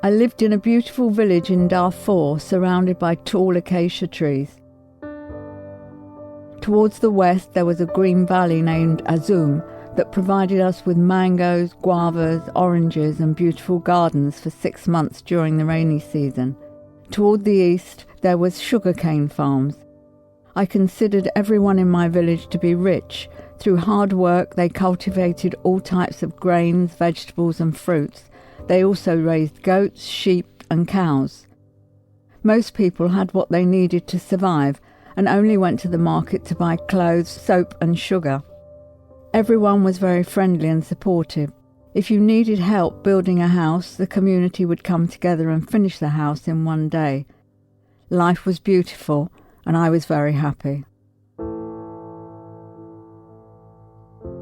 I lived in a beautiful village in Darfur, surrounded by tall acacia trees. Towards the west there was a green valley named Azum that provided us with mangoes, guavas, oranges and beautiful gardens for 6 months during the rainy season. Toward the east there was sugarcane farms. I considered everyone in my village to be rich. Through hard work they cultivated all types of grains, vegetables and fruits. They also raised goats, sheep and cows. Most people had what they needed to survive and only went to the market to buy clothes, soap and sugar. Everyone was very friendly and supportive. If you needed help building a house, the community would come together and finish the house in one day. Life was beautiful and I was very happy.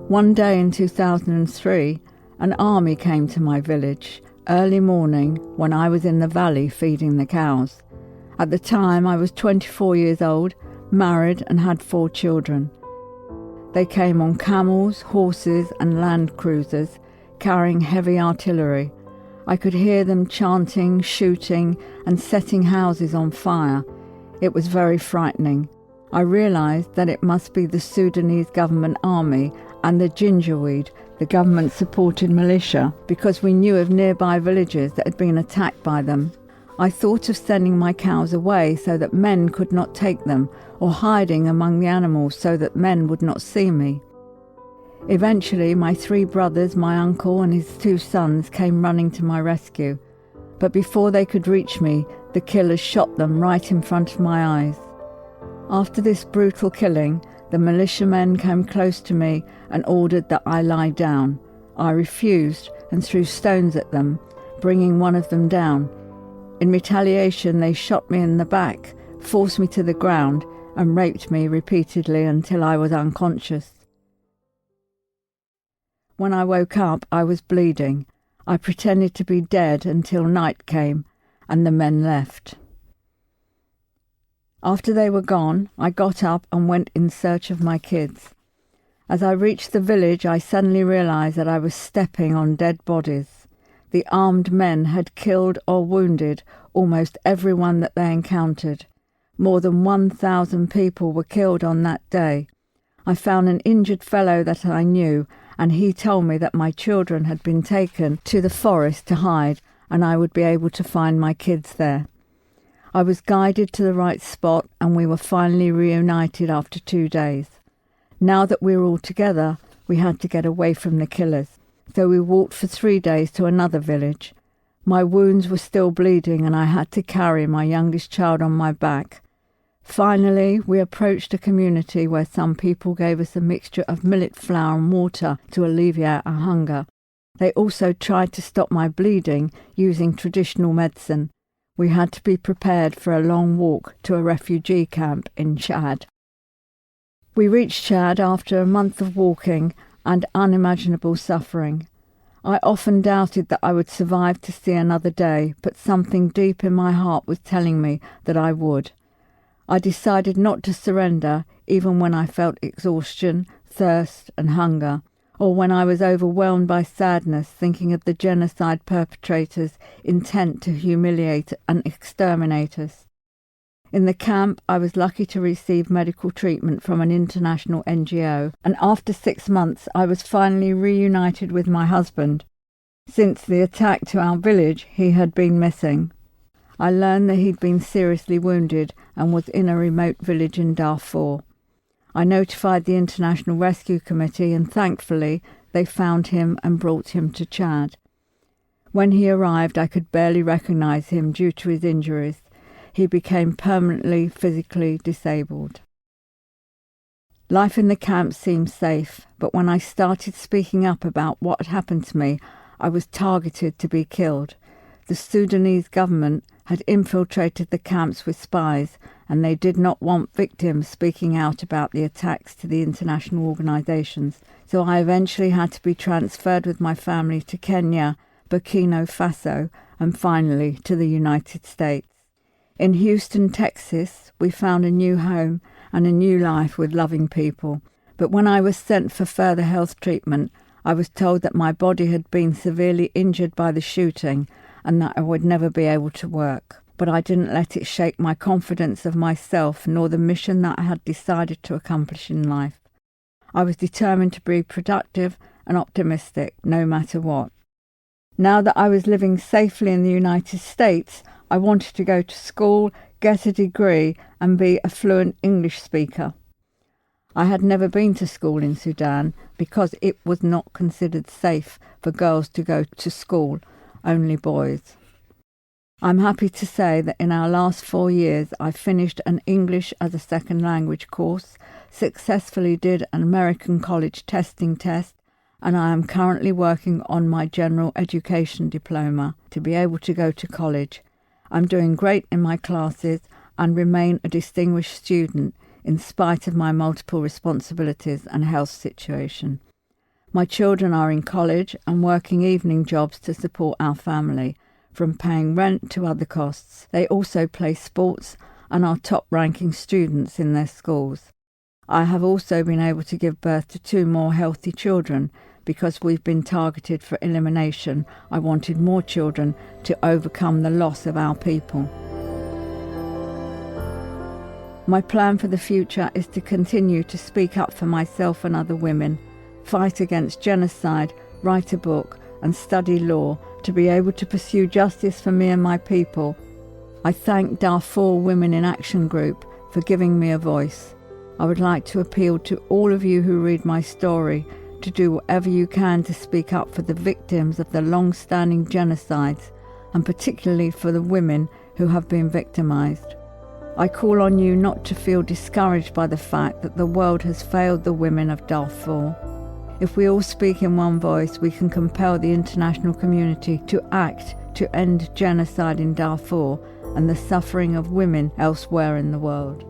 One day in 2003, an army came to my village early morning when I was in the valley feeding the cows. At the time I was 24 years old, married and had 4 children. They came on camels, horses and land cruisers, carrying heavy artillery. I could hear them chanting, shooting and setting houses on fire. It was very frightening. I realised that it must be the Sudanese government army and the Janjaweed, the government-supported militia, because we knew of nearby villages that had been attacked by them. I thought of sending my cows away so that men could not take them, or hiding among the animals so that men would not see me. Eventually, my 3 brothers, my uncle and his 2 sons came running to my rescue. But before they could reach me, the killers shot them right in front of my eyes. After this brutal killing, the militiamen came close to me and ordered that I lie down. I refused and threw stones at them, bringing one of them down. In retaliation, they shot me in the back, forced me to the ground and raped me repeatedly until I was unconscious. When I woke up, I was bleeding. I pretended to be dead until night came and the men left. After they were gone, I got up and went in search of my kids. As I reached the village, I suddenly realised that I was stepping on dead bodies. The armed men had killed or wounded almost everyone that they encountered. More than 1,000 people were killed on that day. I found an injured fellow that I knew, and he told me that my children had been taken to the forest to hide, and I would be able to find my kids there. I was guided to the right spot, and we were finally reunited after 2 days. Now that we were all together, we had to get away from the killers. So we walked for 3 days to another village. My wounds were still bleeding and I had to carry my youngest child on my back. Finally, we approached a community where some people gave us a mixture of millet flour and water to alleviate our hunger. They also tried to stop my bleeding using traditional medicine. We had to be prepared for a long walk to a refugee camp in Chad. We reached Chad after a month of walking and unimaginable suffering. I often doubted that I would survive to see another day, but something deep in my heart was telling me that I would. I decided not to surrender, even when I felt exhaustion, thirst and hunger, or when I was overwhelmed by sadness thinking of the genocide perpetrators' intent to humiliate and exterminate us. In the camp, I was lucky to receive medical treatment from an international NGO, and after 6 months I was finally reunited with my husband. Since the attack to our village, he had been missing. I learned that he'd been seriously wounded and was in a remote village in Darfur. I notified the International Rescue Committee and thankfully they found him and brought him to Chad. When he arrived, I could barely recognise him due to his injuries. He became permanently physically disabled. Life in the camp seemed safe, but when I started speaking up about what had happened to me, I was targeted to be killed. The Sudanese government had infiltrated the camps with spies, and they did not want victims speaking out about the attacks to the international organisations. So I eventually had to be transferred with my family to Kenya, Burkina Faso, and finally to the United States. In Houston, Texas, we found a new home and a new life with loving people. But when I was sent for further health treatment, I was told that my body had been severely injured by the shooting and that I would never be able to work. But I didn't let it shake my confidence of myself nor the mission that I had decided to accomplish in life. I was determined to be productive and optimistic, no matter what. Now that I was living safely in the United States, I wanted to go to school, get a degree, and be a fluent English speaker. I had never been to school in Sudan because it was not considered safe for girls to go to school, only boys. I'm happy to say that in our last 4 years I finished an English as a second language course, successfully did an American college testing test, and I am currently working on my general education diploma to be able to go to college. I'm doing great in my classes and remain a distinguished student in spite of my multiple responsibilities and health situation. My children are in college and working evening jobs to support our family, from paying rent to other costs. They also play sports and are top-ranking students in their schools. I have also been able to give birth to 2 more healthy children. Because we've been targeted for elimination, I wanted more children to overcome the loss of our people. My plan for the future is to continue to speak up for myself and other women, fight against genocide, write a book, and study law to be able to pursue justice for me and my people. I thank Darfur Women in Action Group for giving me a voice. I would like to appeal to all of you who read my story to do whatever you can to speak up for the victims of the long-standing genocides, and particularly for the women who have been victimized. I call on you not to feel discouraged by the fact that the world has failed the women of Darfur. If we all speak in one voice, we can compel the international community to act to end genocide in Darfur and the suffering of women elsewhere in the world.